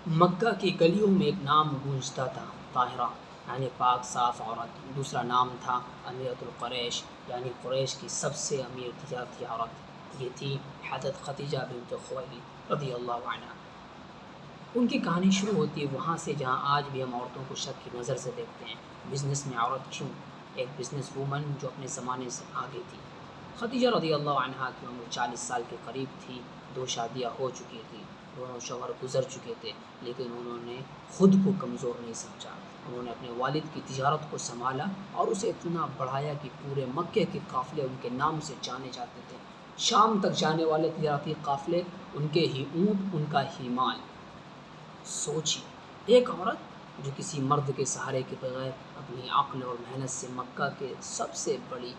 مکہ کی گلیوں میں ایک نام گونجتا تھا، طاہرہ یعنی پاک صاف عورت۔ دوسرا نام تھا امیرۃ القریش یعنی قریش کی سب سے امیر تجارتی عورت۔ یہ تھی حضرت خدیجہ بنت خویلد رضی اللہ عنہا۔ ان کی کہانی شروع ہوتی ہے وہاں سے جہاں آج بھی ہم عورتوں کو شک کی نظر سے دیکھتے ہیں۔ بزنس میں عورت کیوں؟ ایک بزنس وومن جو اپنے زمانے سے آگے تھی۔ خدیجہ رضی اللہ عنہا کی عمر 40 سال کے قریب تھی، 2 شادیاں ہو چکی تھیں، دونوں شوہر گزر چکے تھے، لیکن انہوں نے خود کو کمزور نہیں سمجھا۔ انہوں نے اپنے والد کی تجارت کو سنبھالا اور اسے اتنا بڑھایا کہ پورے مکے کے قافلے ان کے نام سے جانے جاتے تھے۔ شام تک جانے والے تجارتی قافلے ان کے ہی اونٹ، ان کا ہی مال۔ سوچیے، ایک عورت جو کسی مرد کے سہارے کے بغیر اپنی عقل اور محنت سے مکہ کے سب سے بڑی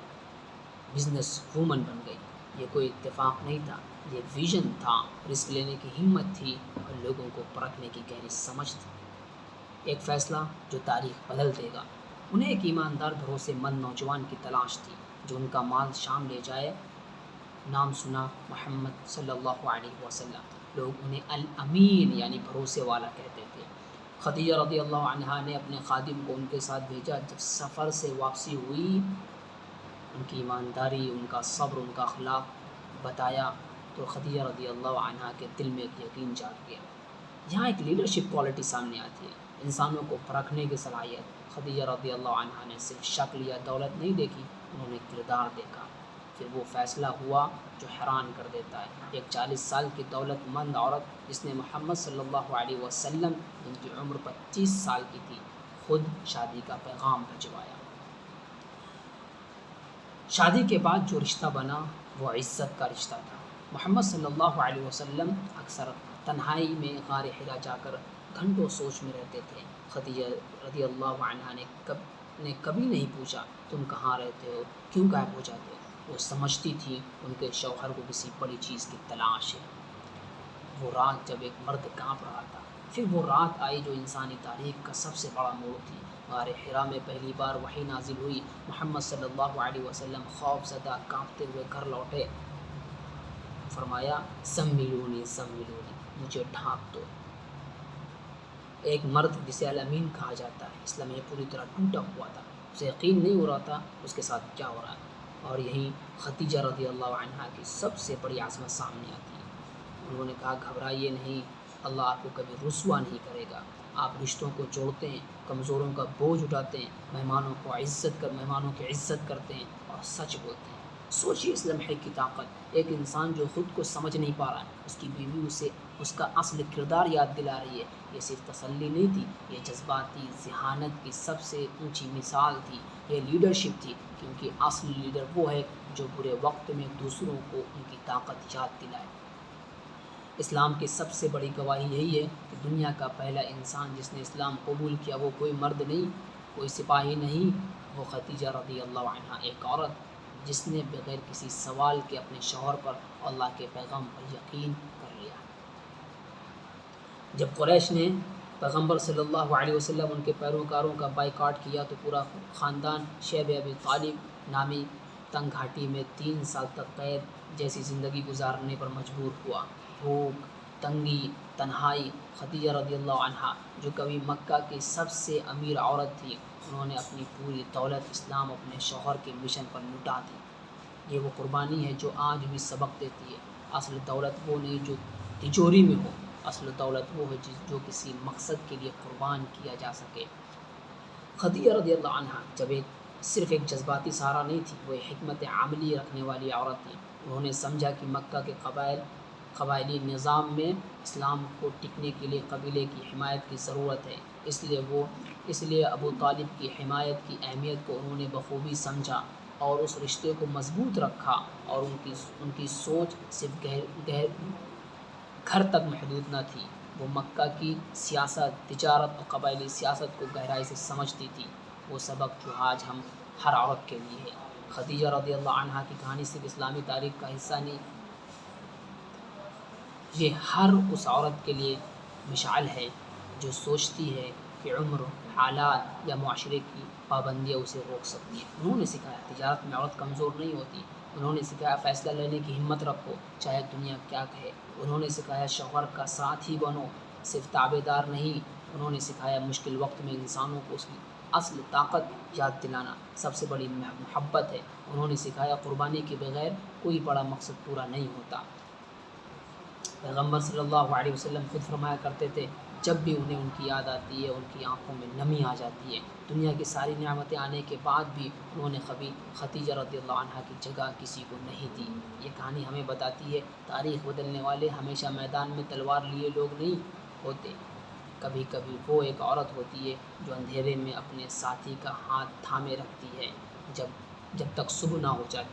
بزنس وومن بن گئی۔ یہ کوئی اتفاق نہیں تھا، یہ ویژن تھا، رسک لینے کی ہمت تھی اور لوگوں کو پرکھنے کی گہری سمجھ تھی۔ ایک فیصلہ جو تاریخ بدل دے گا۔ انہیں ایک ایماندار بھروسے مند نوجوان کی تلاش تھی جو ان کا مال شام لے جائے۔ نام سنا محمد صلی اللہ علیہ وسلم۔ لوگ انہیں الامین یعنی بھروسے والا کہتے تھے۔ خدیجہ رضی اللہ عنہا نے اپنے خادم کو ان کے ساتھ بھیجا۔ جب سفر سے واپسی ہوئی، ان کی ایمانداری، ان کا صبر، ان کا اخلاق بتایا تو خدیجہ رضی اللہ عنہا کے دل میں ایک یقین جاگ گیا۔ یہاں ایک لیڈرشپ کوالٹی سامنے آتی ہے، انسانوں کو پرکھنے کی صلاحیت۔ خدیجہ رضی اللہ عنہا نے صرف شکل یا دولت نہیں دیکھی، انہوں نے کردار دیکھا۔ پھر وہ فیصلہ ہوا جو حیران کر دیتا ہے۔ ایک 40 سال کی دولت مند عورت جس نے محمد صلی اللہ علیہ وسلم جن کی عمر 25 سال کی تھی، خود شادی کا پیغام بھجوایا۔ شادی کے بعد جو رشتہ بنا وہ عزت کا رشتہ تھا۔ محمد صلی اللہ علیہ وسلم اکثر تنہائی میں غار حرا جا کر گھنٹوں سوچ میں رہتے تھے۔ خدیجہ رضی اللہ عنہا نے کبھی نہیں پوچھا تم کہاں رہتے ہو، کیوں غائب ہو جاتے ہو۔ وہ سمجھتی تھی ان کے شوہر کو کسی بڑی چیز کی تلاش ہے۔ وہ رات جب ایک مرد کانپ رہا تھا، پھر وہ رات آئی جو انسانی تاریخ کا سب سے بڑا موڑ تھی۔ غار حرا میں پہلی بار وحی نازل ہوئی۔ محمد صلی اللہ علیہ وسلم خوف زدہ کانپتے ہوئے گھر لوٹے۔ فرمایا سملونی سملونی، مجھے ڈھانپ دو۔ ایک مرد جسے الامین کہا جاتا ہے، اسلام میں پوری طرح ٹوٹا ہوا تھا، اسے یقین نہیں ہو رہا تھا اس کے ساتھ کیا ہو رہا ہے۔ اور یہی خدیجہ رضی اللہ عنہا کی سب سے بڑی عظمت سامنے آتی ہے۔ انہوں نے کہا گھبرائیے نہیں، اللہ آپ کو کبھی رسوا نہیں کرے گا۔ آپ رشتوں کو جوڑتے ہیں، کمزوروں کا بوجھ اٹھاتے ہیں، مہمانوں کی عزت کرتے ہیں اور سچ بولتے ہیں۔ سوچیے اس لمحے کی طاقت، ایک انسان جو خود کو سمجھ نہیں پا رہا ہے، اس کی بیوی اسے اس کا اصل کردار یاد دلا رہی ہے۔ یہ صرف تسلی نہیں تھی، یہ جذباتی ذہانت کی سب سے اونچی مثال تھی۔ یہ لیڈرشپ تھی، کیونکہ اصل لیڈر وہ ہے جو برے وقت میں دوسروں کو ان کی طاقت یاد دلائے۔ اسلام کی سب سے بڑی گواہی یہی ہے کہ دنیا کا پہلا انسان جس نے اسلام قبول کیا وہ کوئی مرد نہیں، کوئی سپاہی نہیں، وہ خدیجہ رضی اللہ عنہا، ایک عورت جس نے بغیر کسی سوال کے اپنے شوہر پر اور اللہ کے پیغام پر یقین کر لیا۔ جب قریش نے پیغمبر صلی اللہ علیہ وسلم ان کے پیروکاروں کا بائیکاٹ کیا تو پورا خاندان شیب ابی طالب نامی تنگ گھاٹی میں 3 سال تک قید جیسی زندگی گزارنے پر مجبور ہوا۔ بھوک، تنگی، تنہائی۔ خدیجہ رضی اللہ عنہا جو کبھی مکہ کی سب سے امیر عورت تھی، انہوں نے اپنی پوری دولت اسلام اپنے شوہر کے مشن پر لٹا دی۔ یہ وہ قربانی ہے جو آج بھی سبق دیتی ہے۔ اصل دولت وہ نہیں جو تجوری میں ہو، اصل دولت وہ ہے جو کسی مقصد کے لیے قربان کیا جا سکے۔ خدیجہ رضی اللہ عنہا صرف ایک جذباتی سہارا نہیں تھی، وہ ایک حکمت عملی رکھنے والی عورت تھی۔ انہوں نے سمجھا کہ مکہ کے قبائلی نظام میں اسلام کو ٹکنے کے لیے قبیلے کی حمایت کی ضرورت ہے۔ اس لیے ابو طالب کی حمایت کی اہمیت کو انہوں نے بخوبی سمجھا اور اس رشتے کو مضبوط رکھا، اور ان کی سوچ صرف گھر تک محدود نہ تھی، وہ مکہ کی سیاست، تجارت اور قبائلی سیاست کو گہرائی سے سمجھتی تھی۔ وہ سبق جو آج ہم ہر عورت کے لیے ہے۔ خدیجہ رضی اللہ عنہا کی کہانی صرف اسلامی تاریخ کا حصہ نہیں، یہ ہر اس عورت کے لیے مشعل ہے جو سوچتی ہے کہ عمر، حالات یا معاشرے کی پابندیاں اسے روک سکتی ہیں۔ انہوں نے سکھایا تجارت میں عورت کمزور نہیں ہوتی۔ انہوں نے سکھایا فیصلہ لینے کی ہمت رکھو چاہے دنیا کیا کہے۔ انہوں نے سکھایا شوہر کا ساتھی بنو صرف تابع دار نہیں، انہوں نے سکھایا مشکل وقت میں انسانوں کو اس کی اصل طاقت یاد دلانا سب سے بڑی محبت ہے۔ انہوں نے سکھایا قربانی کے بغیر کوئی بڑا مقصد پورا نہیں ہوتا۔ پیغمبر صلی اللہ علیہ وسلم خود فرمایا کرتے تھے، جب بھی انہیں ان کی یاد آتی ہے ان کی آنکھوں میں نمی آ جاتی ہے۔ دنیا کی ساری نعمتیں آنے کے بعد بھی انہوں نے کبھی خدیجہ رضی اللہ عنہا کی جگہ کسی کو نہیں دی۔ یہ کہانی ہمیں بتاتی ہے تاریخ بدلنے والے ہمیشہ میدان میں تلوار لیے لوگ نہیں ہوتے، کبھی کبھی وہ ایک عورت ہوتی ہے جو اندھیرے میں اپنے ساتھی کا ہاتھ تھامے رکھتی ہے جب تک صبح نہ ہو جائے۔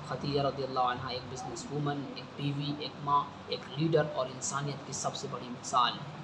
خدیجہ رضی اللہ عنہا ایک بزنس وومن، ایک بیوی، ایک ماں، ایک لیڈر اور انسانیت کی سب سے بڑی مثال ہے۔